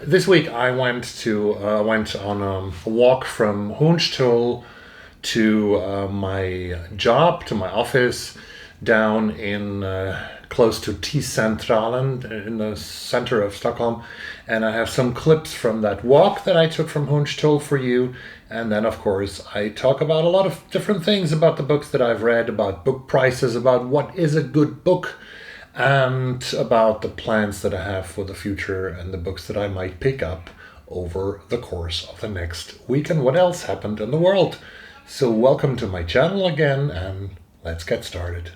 This week I went on a walk from Hohenstuhl to my job, to my office, down in close to T-Centralen in the center of Stockholm, and I have some clips from that walk that I took from Hohenstuhl for you. And then, of course, I talk about a lot of different things about the books that I've read, about book prices, about what is a good book, and about the plans that I have for the future and the books that I might pick up over the course of the next week and what else happened in the world. So welcome to my channel again, and let's get started.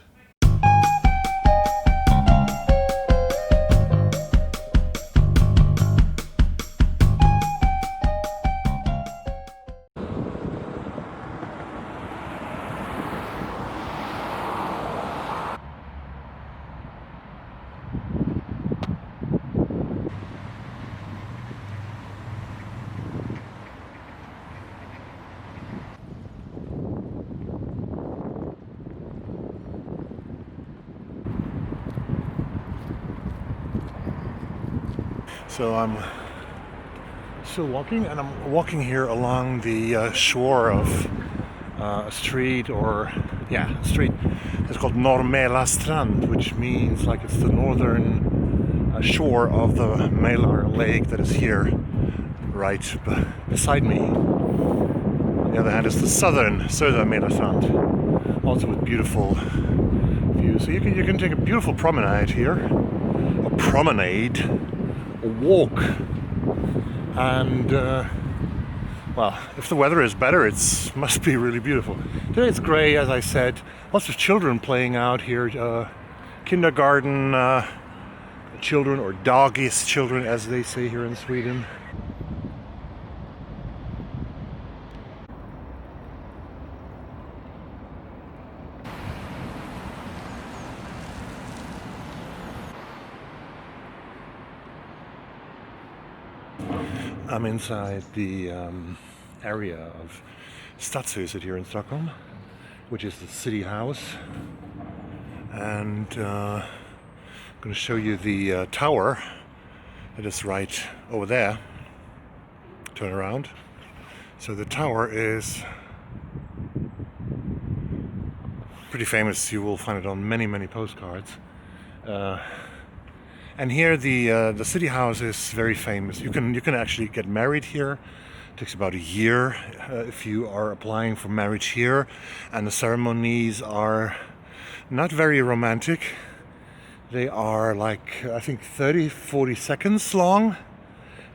So I'm still walking, and I'm walking here along the shore of a street, street. It's called Norr Strand, which means like it's the northern shore of the Mälar lake that is here, right beside me. On the other hand, is the southern Mälar Strand, also with beautiful views. So you can take a beautiful promenade here, a walk, and well, if the weather is better, it must be really beautiful. Today it's grey, as I said. Lots of children playing out here, kindergarten children, or dagis children, as they say here in Sweden. I'm inside the area of Stadshuset here in Stockholm, which is the city house, and I'm going to show you the tower that is right over there. Turn around. So the tower is pretty famous. You will find it on many postcards. And here the city house is very famous. You can actually get married here. It takes about a year if you are applying for marriage here, and the ceremonies are not very romantic. They are like, I think, 30-40 seconds long,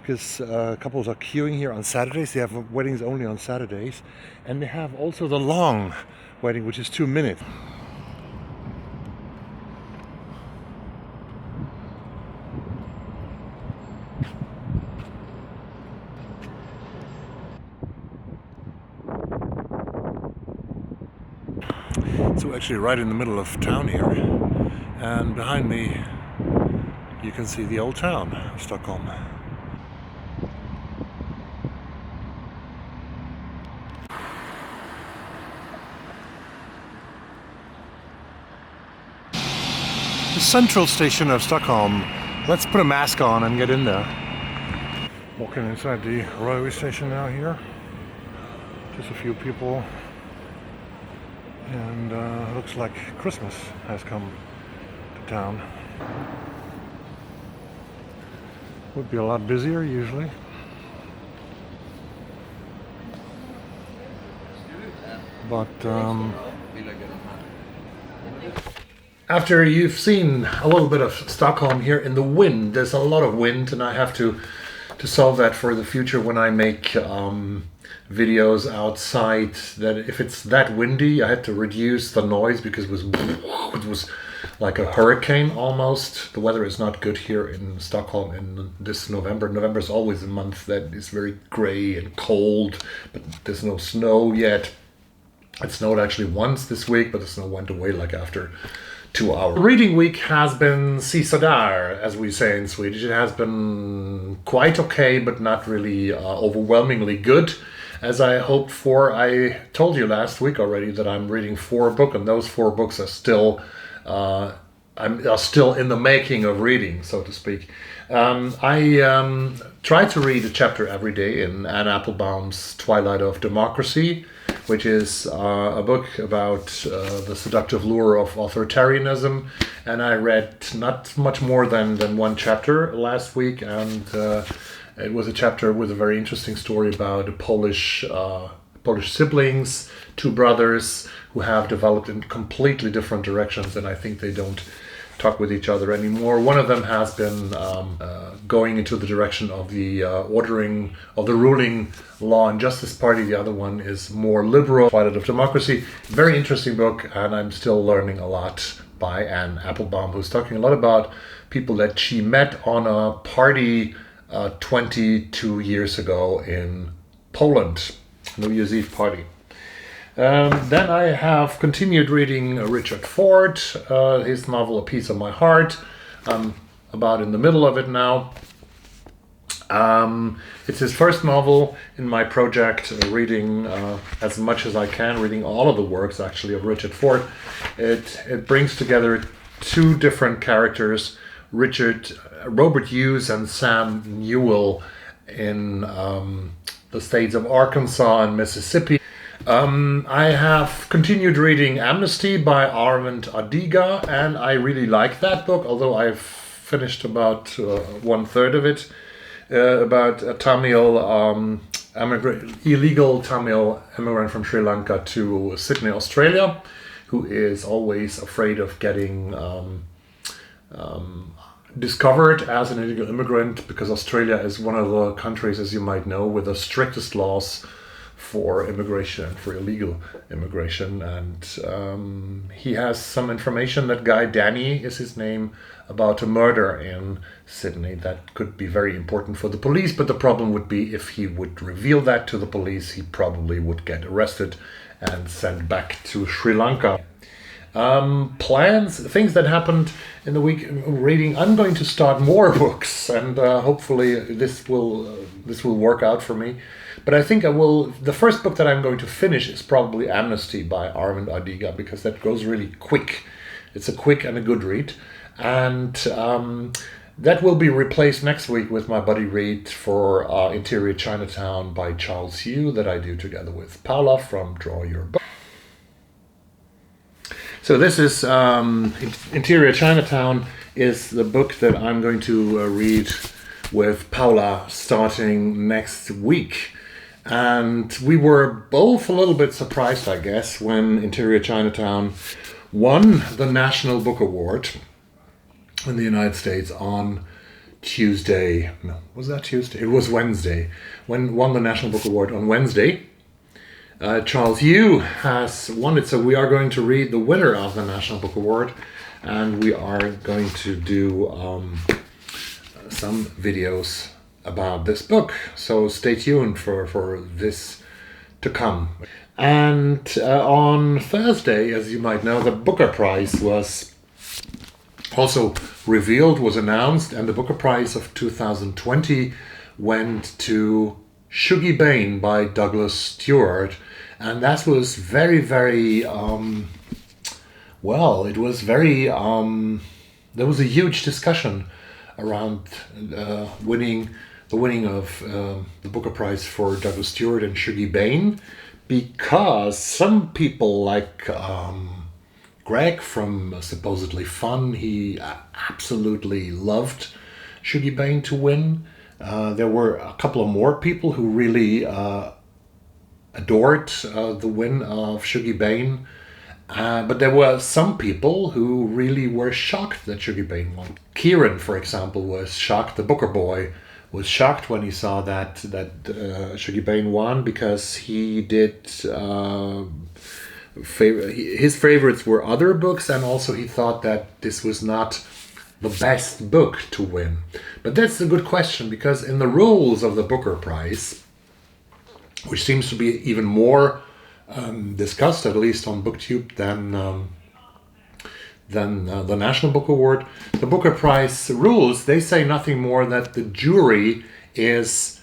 because couples are queuing here on Saturdays. They have weddings only on Saturdays, and they have also the long wedding, which is 2 minutes. So actually right in the middle of town here, and behind me you can see the old town of Stockholm. The central station of Stockholm. Let's put a mask on and get in there. Walking inside the railway station now here. Just a few people. And looks like Christmas has come to town. Would be a lot busier usually. But after you've seen a little bit of Stockholm here in the wind, there's a lot of wind, and I have to solve that for the future when I make videos outside, that if it's that windy I had to reduce the noise, because it was like a hurricane almost. The weather is not good here in Stockholm in this November. November is always a month that is very gray and cold, but there's no snow yet. It snowed actually once this week, but the snow went away like after 2 hours. The reading week has been sisådär, as we say in Swedish. It has been quite okay, but not really overwhelmingly good, as I hoped for. I told you last week already that I'm reading 4 books, and those 4 books are still are still in the making of reading, so to speak. I try to read a chapter every day in Anne Applebaum's Twilight of Democracy, which is a book about the seductive lure of authoritarianism. And I read not much more than one chapter last week, and it was a chapter with a very interesting story about Polish siblings, two brothers who have developed in completely different directions, and I think they don't talk with each other anymore. One of them has been going into the direction of the ordering of the ruling Law and Justice Party. The other one is more liberal. Twilight of Democracy. Very interesting book, and I'm still learning a lot by Anne Applebaum, who's talking a lot about people that she met on a party 22 years ago in Poland, New Year's Eve party. Then I have continued reading Richard Ford, his novel A Piece of My Heart. I'm about in the middle of it now. It's his first novel in my project, reading as much as I can, reading all of the works actually of Richard Ford. It brings together two different characters, Robert Hughes and Sam Newell, in the states of Arkansas and Mississippi. I have continued reading Amnesty by Aravind Adiga, and I really like that book, although I've finished about 1/3 of it, about a Tamil illegal Tamil immigrant from Sri Lanka to Sydney, Australia, who is always afraid of getting discovered as an illegal immigrant, because Australia is one of the countries, as you might know, with the strictest laws for immigration and for illegal immigration. And he has some information, that guy Danny is his name, about a murder in Sydney that could be very important for the police. But the problem would be, if he would reveal that to the police, he probably would get arrested and sent back to Sri Lanka. Plans, things that happened in the week reading. I'm going to start more books, and hopefully this will work out for me. But I think I will. The first book that I'm going to finish is probably Amnesty by Aravind Adiga, because that goes really quick. It's a quick and a good read, and that will be replaced next week with my buddy read for Interior Chinatown by Charles Yu, that I do together with Paula from Draw Your Book. So this is Interior Chinatown is the book that I'm going to read with Paula starting next week. And we were both a little bit surprised, I guess, when Interior Chinatown won the National Book Award in the United States on Tuesday. No, was that Tuesday? It was Wednesday. When won the National Book Award on Wednesday. Charles Yu has won it, so we are going to read the winner of the National Book Award, and we are going to do some videos about this book. So stay tuned for this to come. And on Thursday, as you might know, the Booker Prize was also revealed, was announced, and the Booker Prize of 2020 went to Shuggie Bain by Douglas Stuart. And that was very, very, well, it was very, there was a huge discussion around the winning of the Booker Prize for Douglas Stuart and Shuggie Bain, because some people like Greg from Supposedly Fun, he absolutely loved Shuggie Bain to win. There were a couple of more people who really adored the win of Shuggie Bain, but there were some people who really were shocked that Shuggie Bain won. Kieran, for example, was shocked. The Booker boy was shocked when he saw that Shuggie Bain won, because he did his favorites were other books, and also he thought that this was not the best book to win. But that's a good question, because in the rules of the Booker Prize, which seems to be even more discussed, at least on BookTube, than the National Book Award, the Booker Prize rules, they say nothing more that the jury is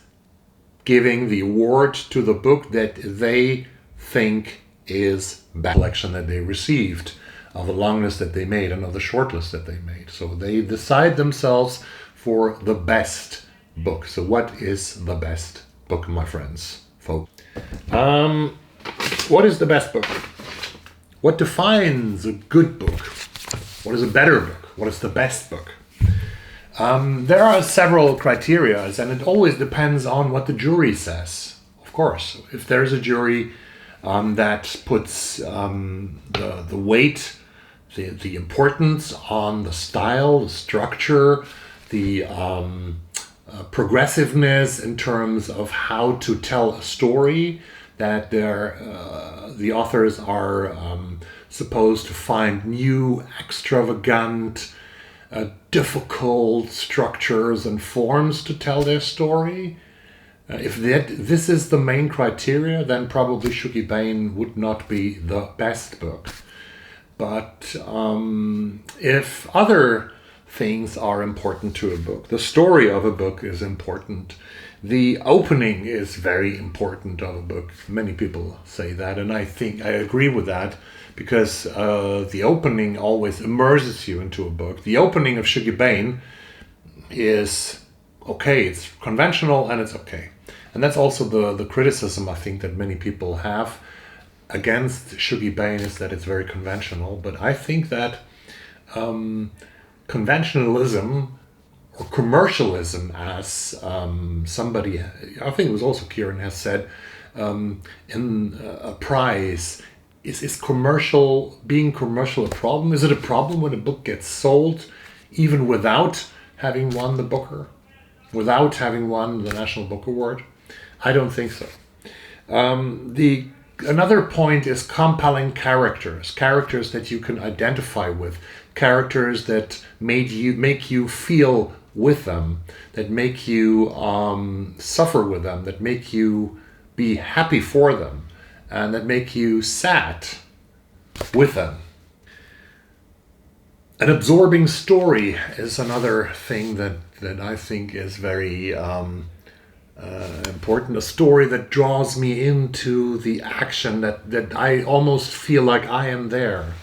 giving the award to the book that they think is best selection that they received. of the long list that they made and of the short list that they made. So they decide themselves for the best book. So what is the best book, my friends, folks? What is the best book? What defines a good book? What is a better book? What is the best book? There are several criteria, and it always depends on what the jury says. Of course, if there's a jury that puts the weight, the importance on the style, the structure, the progressiveness in terms of how to tell a story, that the authors are supposed to find new, extravagant, difficult structures and forms to tell their story. If this is the main criteria, then probably Shuggie Bain would not be the best book. But if other things are important to a book, the story of a book is important, the opening is very important of a book. Many people say that, and I think I agree with that, because the opening always immerses you into a book. The opening of Shuggie Bain is okay, it's conventional and it's okay. And that's also the criticism I think that many people have against Shuggie Bain, is that it's very conventional. But I think that conventionalism or commercialism, as somebody, I think it was also Kieran, has said in a prize, is being commercial a problem? Is it a problem when a book gets sold even without having won the Booker, without having won the National Book Award? I don't think so. Another point is compelling characters that you can identify with, characters that make you feel with them, that make you suffer with them, that make you be happy for them, and that make you sad with them. An absorbing story is another thing that I think is very important. A story that draws me into the action, that I almost feel like I am there.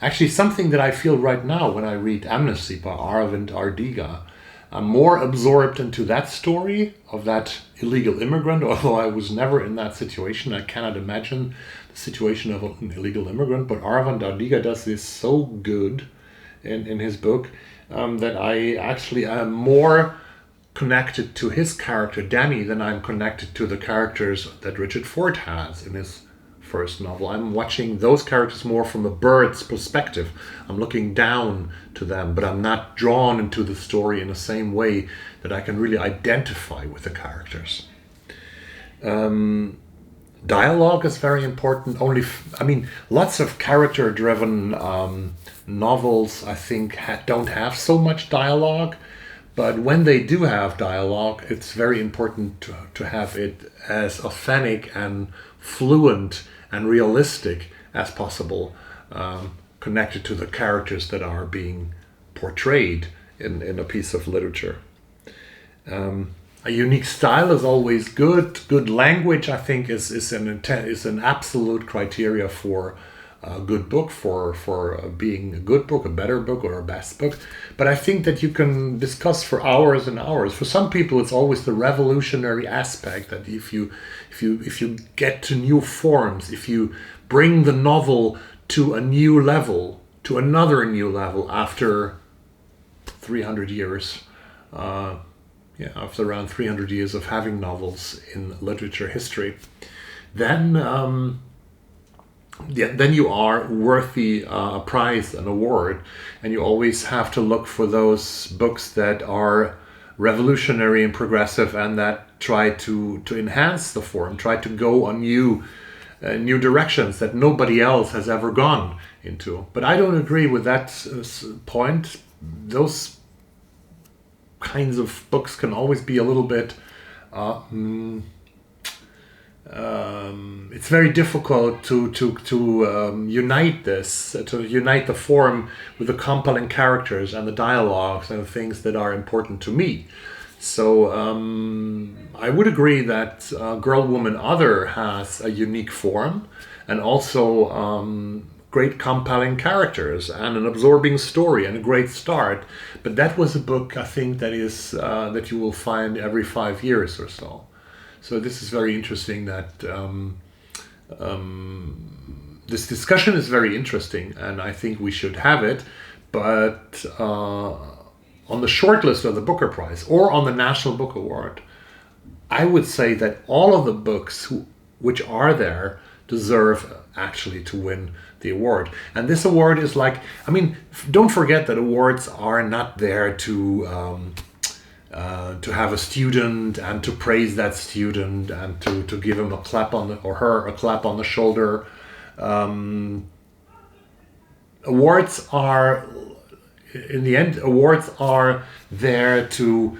Actually, something that I feel right now when I read Amnesty by Aravind Adiga. I'm more absorbed into that story of that illegal immigrant, although I was never in that situation. I cannot imagine the situation of an illegal immigrant, but Aravind Adiga does this so good in his book that I actually am more connected to his character, Danny, than I'm connected to the characters that Richard Ford has in his first novel. I'm watching those characters more from a bird's perspective. I'm looking down to them, but I'm not drawn into the story in the same way that I can really identify with the characters. Dialogue is very important. Lots of character-driven novels, I think, don't have so much dialogue. But when they do have dialogue, it's very important to have it as authentic and fluent and realistic as possible, connected to the characters that are being portrayed in a piece of literature. A unique style is always good. Good language, I think, is an absolute criteria for a good book, for being a good book, a better book, or a best book. But I think that you can discuss for hours and hours. For some people, it's always the revolutionary aspect, that if you get to new forms, if you bring the novel to a new level, to another new level after 300 years, after around 300 years of having novels in literature history, then you are worthy a prize, an award. And you always have to look for those books that are revolutionary and progressive, and that try to enhance the form, try to go on new directions that nobody else has ever gone into. But I don't agree with that point. Those kinds of books can always be a little bit it's very difficult to unite the form with the compelling characters and the dialogues and the things that are important to me. So I would agree that Girl, Woman, Other has a unique form, and also great compelling characters and an absorbing story and a great start. But that was a book, I think, that is that you will find every 5 years or so. So this is very interesting that this discussion is very interesting, and I think we should have it. But on the short list of the Booker Prize or on the National Book Award, I would say that all of the books which are there deserve actually to win the award. And this award is like, I mean, don't forget that awards are not there to have a student and to praise that student and to give him a clap on the, or her a clap on the shoulder. Awards are, in the end, awards are there to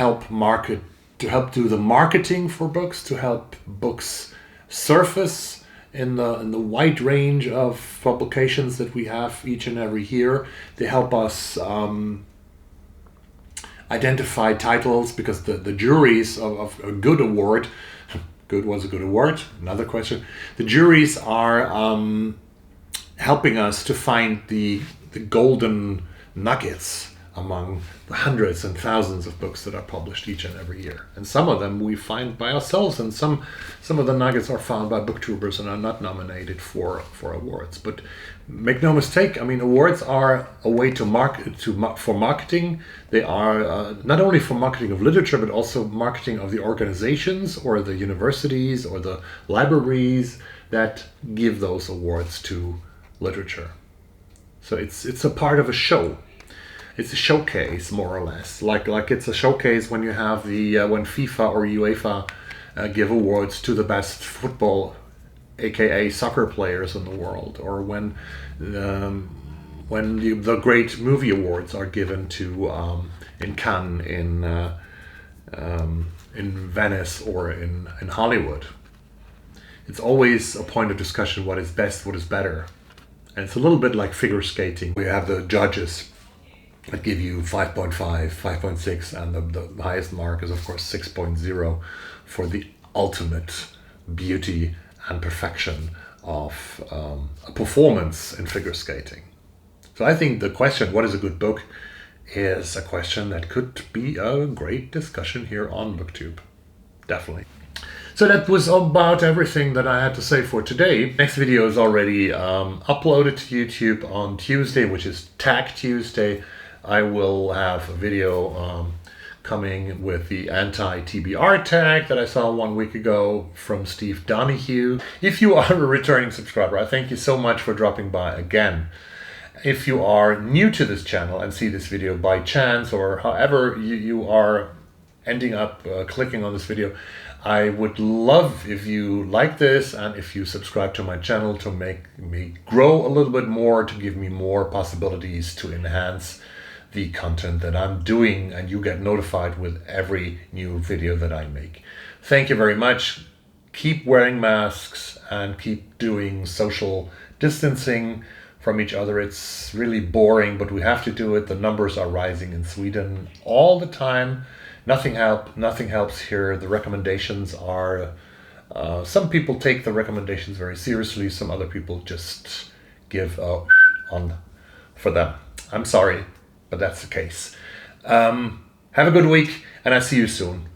help market, to help do the marketing for books, to help books surface in the wide range of publications that we have each and every year. They help us identify titles, because the juries of a good award, good was a good award, another question, the juries are helping us to find the golden nuggets among the hundreds and thousands of books that are published each and every year. And some of them we find by ourselves, and some of the nuggets are found by booktubers and are not nominated for awards. But make no mistake, I mean, awards are a way to for marketing. They are not only for marketing of literature, but also marketing of the organizations or the universities or the libraries that give those awards to literature. So it's a part of a show. It's a showcase, more or less. Like it's a showcase when you have the when FIFA or UEFA give awards to the best football, aka soccer players in the world, or when the great movie awards are given to in Cannes, in Venice, or in Hollywood. It's always a point of discussion: what is best, what is better, and it's a little bit like figure skating. We have the judges that give you 5.5, 5.6, and the highest mark is of course 6.0 for the ultimate beauty and perfection of a performance in figure skating. So I think the question, what is a good book, is a question that could be a great discussion here on BookTube. Definitely. So that was about everything that I had to say for today. Next video is already uploaded to YouTube on Tuesday, which is Tag Tuesday. I will have a video coming with the anti-TBR tag that I saw 1 week ago from Steve Donahue. If you are a returning subscriber, I thank you so much for dropping by again. If you are new to this channel and see this video by chance, or however you are ending up clicking on this video, I would love if you like this and if you subscribe to my channel to make me grow a little bit more, to give me more possibilities to enhance the content that I'm doing, and you get notified with every new video that I make. Thank you very much. Keep wearing masks and keep doing social distancing from each other. It's really boring, but we have to do it. The numbers are rising in Sweden all the time. Nothing helps here. The recommendations are, some people take the recommendations very seriously. Some other people just give on for them. I'm sorry, but that's the case. Have a good week, and I'll see you soon.